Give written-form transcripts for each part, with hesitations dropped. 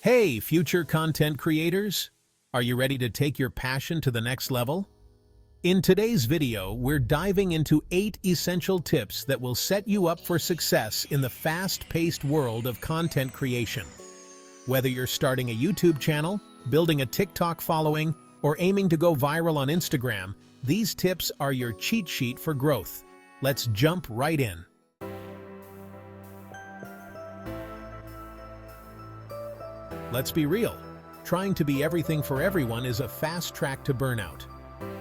Hey, future content creators! Are you ready to take your passion to the next level? In today's video, we're diving into 8 essential tips that will set you up for success in the fast-paced world of content creation. Whether you're starting a YouTube channel, building a TikTok following, or aiming to go viral on Instagram, these tips are your cheat sheet for growth. Let's jump right in. Let's be real. Trying to be everything for everyone is a fast track to burnout.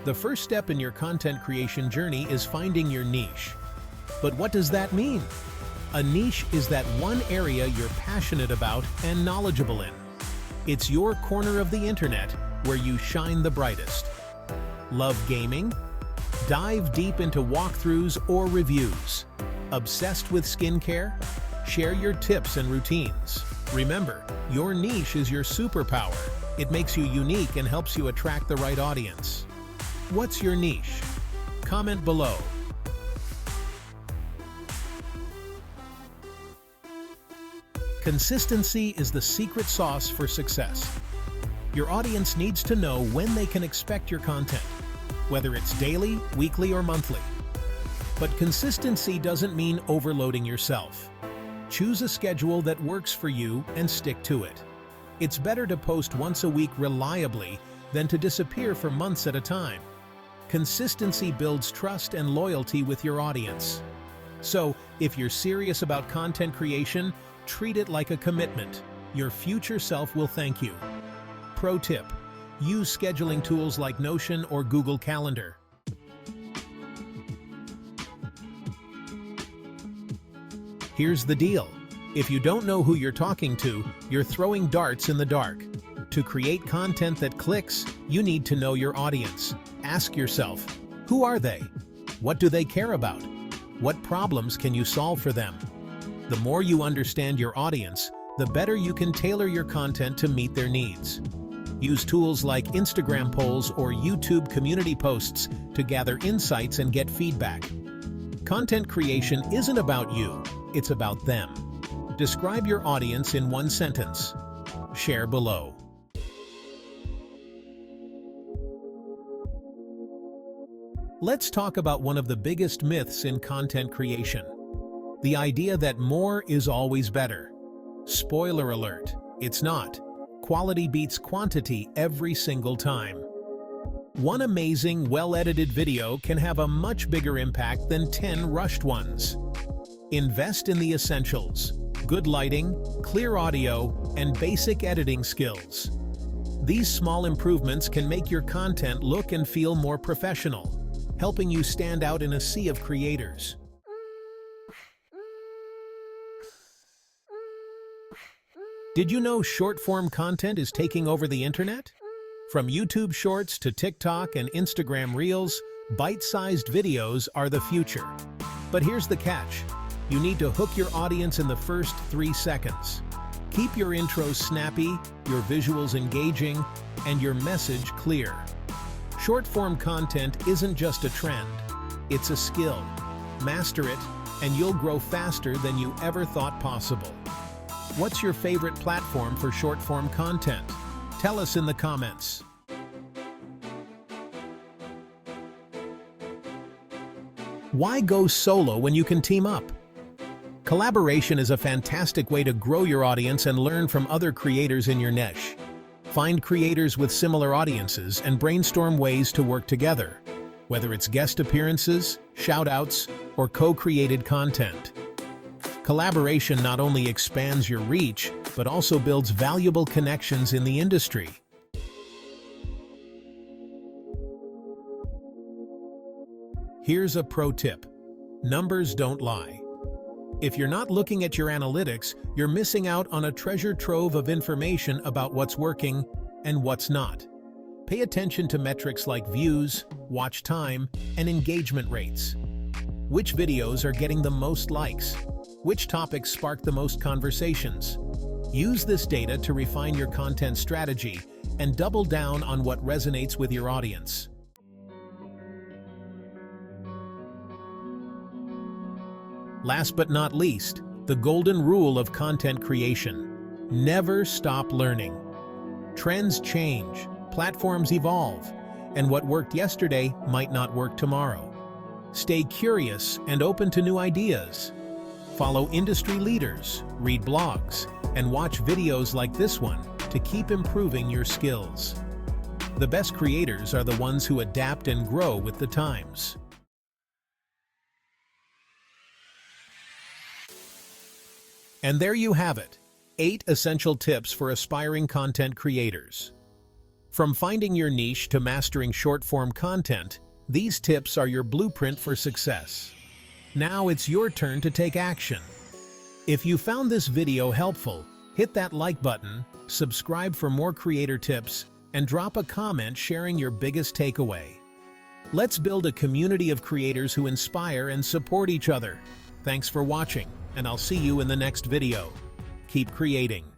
The first step in your content creation journey is finding your niche. But what does that mean? A niche is that one area you're passionate about and knowledgeable in. It's your corner of the internet where you shine the brightest. Love gaming? Dive deep into walkthroughs or reviews. Obsessed with skincare? Share your tips and routines. Remember, your niche is your superpower. It makes you unique and helps you attract the right audience. What's your niche? Comment below. Consistency is the secret sauce for success. Your audience needs to know when they can expect your content, whether it's daily, weekly, or monthly. But consistency doesn't mean overloading yourself. Choose a schedule that works for you and stick to it. It's better to post once a week reliably than to disappear for months at a time. Consistency builds trust and loyalty with your audience. So, if you're serious about content creation, treat it like a commitment. Your future self will thank you. Pro tip: use scheduling tools like Notion or Google Calendar. Here's the deal. If you don't know who you're talking to, you're throwing darts in the dark. To create content that clicks, you need to know your audience. Ask yourself, who are they? What do they care about? What problems can you solve for them? The more you understand your audience, the better you can tailor your content to meet their needs. Use tools like Instagram polls or YouTube community posts to gather insights and get feedback. Content creation isn't about you, it's about them. Describe your audience in one sentence. Share below. Let's talk about one of the biggest myths in content creation. The idea that more is always better. Spoiler alert, it's not. Quality beats quantity every single time. One amazing, well-edited video can have a much bigger impact than 10 rushed ones. Invest in the essentials: good lighting, clear audio, and basic editing skills. These small improvements can make your content look and feel more professional, helping you stand out in a sea of creators. Did you know short-form content is taking over the internet? From YouTube Shorts to TikTok and Instagram Reels, bite-sized videos are the future. But here's the catch. You need to hook your audience in the first 3 seconds. Keep your intros snappy, your visuals engaging, and your message clear. Short-form content isn't just a trend, it's a skill. Master it, and you'll grow faster than you ever thought possible. What's your favorite platform for short-form content? Tell us in the comments. Why go solo when you can team up? Collaboration is a fantastic way to grow your audience and learn from other creators in your niche. Find creators with similar audiences and brainstorm ways to work together, whether it's guest appearances, shout-outs, or co-created content. Collaboration not only expands your reach, but also builds valuable connections in the industry. Here's a pro tip: numbers don't lie. If you're not looking at your analytics, you're missing out on a treasure trove of information about what's working and what's not. Pay attention to metrics like views, watch time, and engagement rates. Which videos are getting the most likes? Which topics spark the most conversations? Use this data to refine your content strategy and double down on what resonates with your audience. Last but not least, the golden rule of content creation. Never stop learning. Trends change, platforms evolve, and what worked yesterday might not work tomorrow. Stay curious and open to new ideas. Follow industry leaders, read blogs, and watch videos like this one to keep improving your skills. The best creators are the ones who adapt and grow with the times. And there you have it, 8 essential tips for aspiring content creators. From finding your niche to mastering short-form content, these tips are your blueprint for success. Now it's your turn to take action. If you found this video helpful, hit that like button, subscribe for more creator tips, and drop a comment sharing your biggest takeaway. Let's build a community of creators who inspire and support each other. Thanks for watching, and I'll see you in the next video. Keep creating.